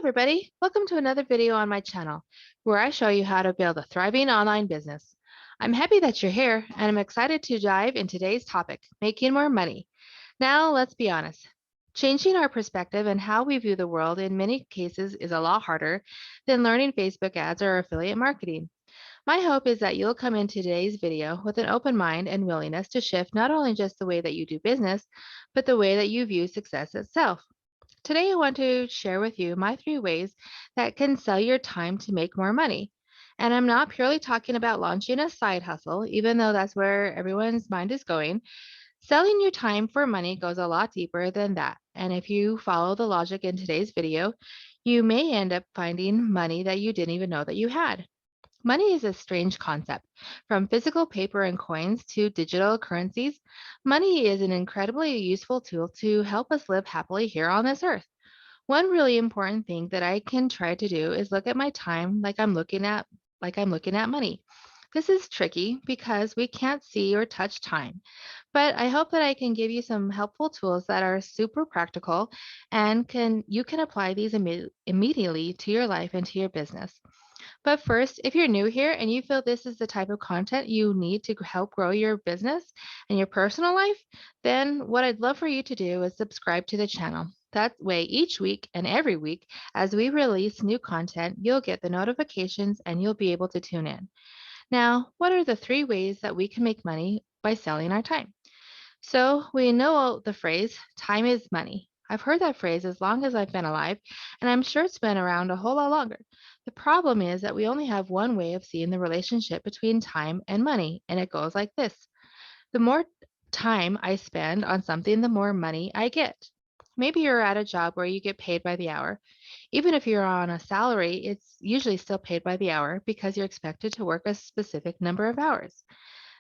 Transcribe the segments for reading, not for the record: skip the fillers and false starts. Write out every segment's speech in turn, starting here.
everybody. Welcome to another video on my channel where I show you how to build a thriving online business. I'm happy that you're here and I'm excited to dive in today's topic, making more money. Now, let's be honest. Changing our perspective and how we view the world in many cases is a lot harder than learning Facebook ads or affiliate marketing. My hope is that you'll come in today's video with an open mind and willingness to shift not only just the way that you do business, but the way that you view success itself. Today, I want to share with you my 3 ways that can sell your time to make more money. And I'm not purely talking about launching a side hustle, even though that's where everyone's mind is going. Selling your time for money goes a lot deeper than that. And if you follow the logic in today's video, you may end up finding money that you didn't even know that you had. Money is a strange concept. From physical paper and coins to digital currencies, money is an incredibly useful tool to help us live happily here on this earth. One really important thing that I can try to do is look at my time like I'm looking at money. This is tricky because we can't see or touch time, but I hope that I can give you some helpful tools that are super practical and can you can apply these immediately to your life and to your business. But first, if you're new here and you feel this is the type of content you need to help grow your business and your personal life, then what I'd love for you to do is subscribe to the channel. That way, each week and every week, as we release new content, you'll get the notifications and you'll be able to tune in. Now, what are the 3 ways that we can make money by selling our time? So we know the phrase, time is money. I've heard that phrase as long as I've been alive, and I'm sure it's been around a whole lot longer. The problem is that we only have one way of seeing the relationship between time and money, and it goes like this. The more time I spend on something, the more money I get. Maybe you're at a job where you get paid by the hour. Even if you're on a salary, it's usually still paid by the hour because you're expected to work a specific number of hours.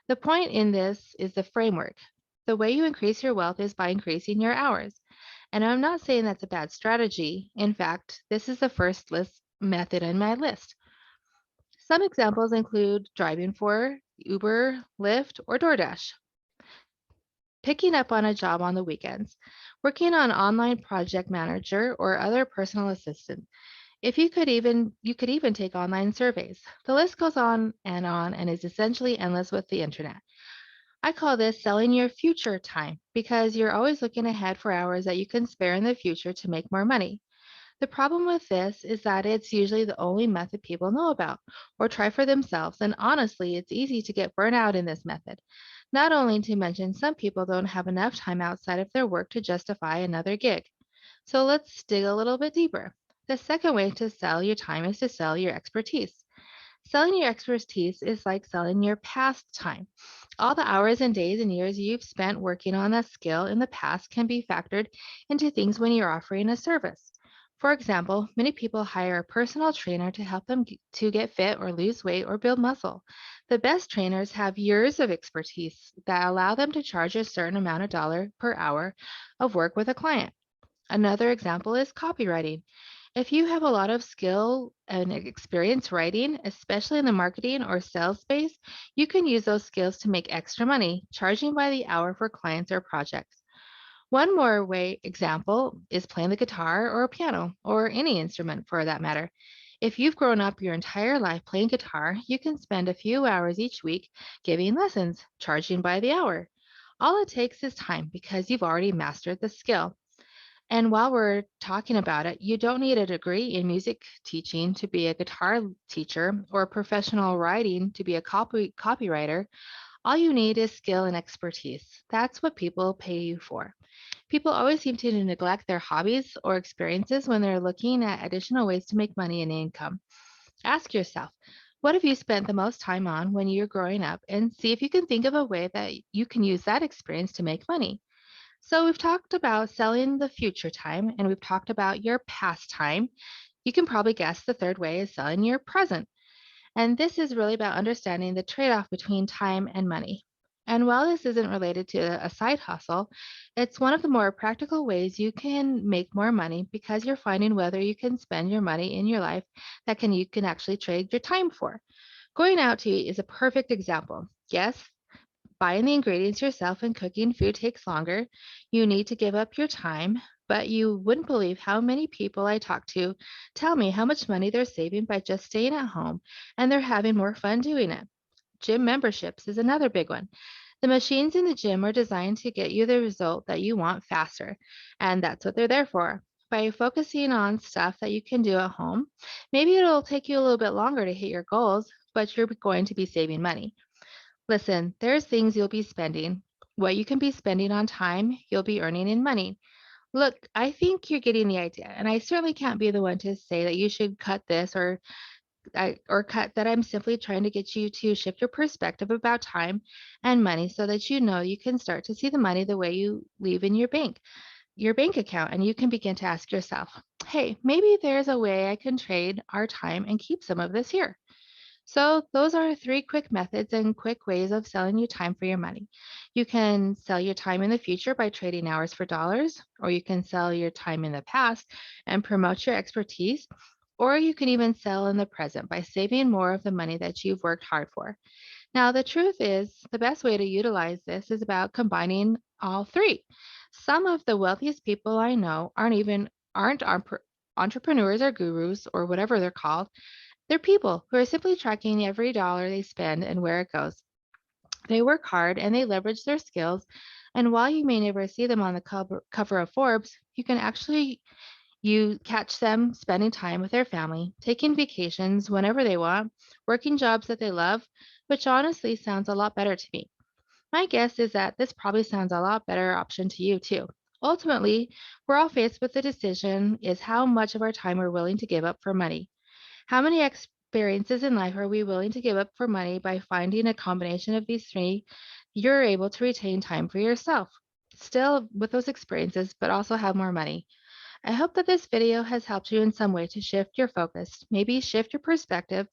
The point in this is the framework. The way you increase your wealth is by increasing your hours. And I'm not saying that's a bad strategy. In fact, this is the first list method in my list. Some examples include driving for Uber, Lyft, or DoorDash, picking up on a job on the weekends, working on online project manager or other personal assistant. If you could even take online surveys. The list goes on and is essentially endless with the internet. I call this selling your future time because you're always looking ahead for hours that you can spare in the future to make more money. The problem with this is that it's usually the only method people know about or try for themselves, and honestly, it's easy to get burnt out in this method. Not only to mention, some people don't have enough time outside of their work to justify another gig. So let's dig a little bit deeper. The second way to sell your time is to sell your expertise. Selling your expertise is like selling your past time. All the hours and days and years you've spent working on that skill in the past can be factored into things when you're offering a service. For example, many people hire a personal trainer to help them to get fit or lose weight or build muscle. The best trainers have years of expertise that allow them to charge a certain amount of dollar per hour of work with a client. Another example is copywriting. If you have a lot of skill and experience writing, especially in the marketing or sales space, you can use those skills to make extra money, charging by the hour for clients or projects. One more way example is playing the guitar or a piano or any instrument for that matter. If you've grown up your entire life playing guitar, you can spend a few hours each week giving lessons, charging by the hour. All it takes is time because you've already mastered the skill. And while we're talking about it, you don't need a degree in music teaching to be a guitar teacher or professional writing to be a copywriter. All you need is skill and expertise. That's what people pay you for. People always seem to neglect their hobbies or experiences when they're looking at additional ways to make money and income. Ask yourself, what have you spent the most time on when you're growing up, and see if you can think of a way that you can use that experience to make money. So we've talked about selling the future time and we've talked about your past time. You can probably guess the third way is selling your present. And this is really about understanding the trade off between time and money. And while this isn't related to a side hustle, it's one of the more practical ways you can make more money because you're finding whether you can spend your money in your life that can you can actually trade your time for. Going out to eat is a perfect example. Yes, Buying the ingredients yourself and cooking food takes longer. You need to give up your time, but you wouldn't believe how many people I talk to tell me how much money they're saving by just staying at home and they're having more fun doing it. Gym memberships is another big one. The machines in the gym are designed to get you the result that you want faster, and that's what they're there for. By focusing on stuff that you can do at home, maybe it'll take you a little bit longer to hit your goals, but you're going to be saving money. Listen, there's things you'll be spending. What you can be spending on time, you'll be earning in money. Look, I think you're getting the idea, and I certainly can't be the one to say that you should cut this or cut that. I'm simply trying to get you to shift your perspective about time and money so that you know you can start to see the money the way you leave in your bank account, and you can begin to ask yourself, hey, maybe there's a way I can trade our time and keep some of this here. So, those are three quick methods and quick ways of selling you time for your money. You can sell your time in the future by trading hours for dollars, or you can sell your time in the past and promote your expertise, or you can even sell in the present by saving more of the money that you've worked hard for. Now, the truth is, the best way to utilize this is about combining all three. Some of the wealthiest people I know aren't entrepreneurs or gurus or whatever they're called. They're people who are simply tracking every dollar they spend and where it goes. They work hard and they leverage their skills. And while you may never see them on the cover of Forbes, you can actually you catch them spending time with their family, taking vacations whenever they want, working jobs that they love, which honestly sounds a lot better to me. My guess is that this probably sounds a lot better option to you too. Ultimately, we're all faced with the decision is how much of our time we're willing to give up for money. How many experiences in life are we willing to give up for money? By finding a combination of these three, you're able to retain time for yourself, still with those experiences, but also have more money. I hope that this video has helped you in some way to shift your focus, maybe shift your perspective,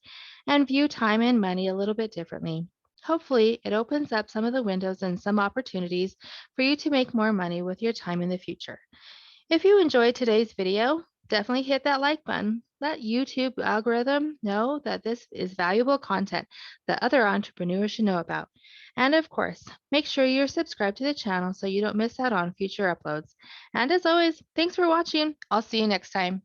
and view time and money a little bit differently. Hopefully, it opens up some of the windows and some opportunities for you to make more money with your time in the future. If you enjoyed today's video, definitely hit that like button. Let YouTube algorithm know that this is valuable content that other entrepreneurs should know about. And of course, make sure you're subscribed to the channel so you don't miss out on future uploads. And as always, thanks for watching. I'll see you next time.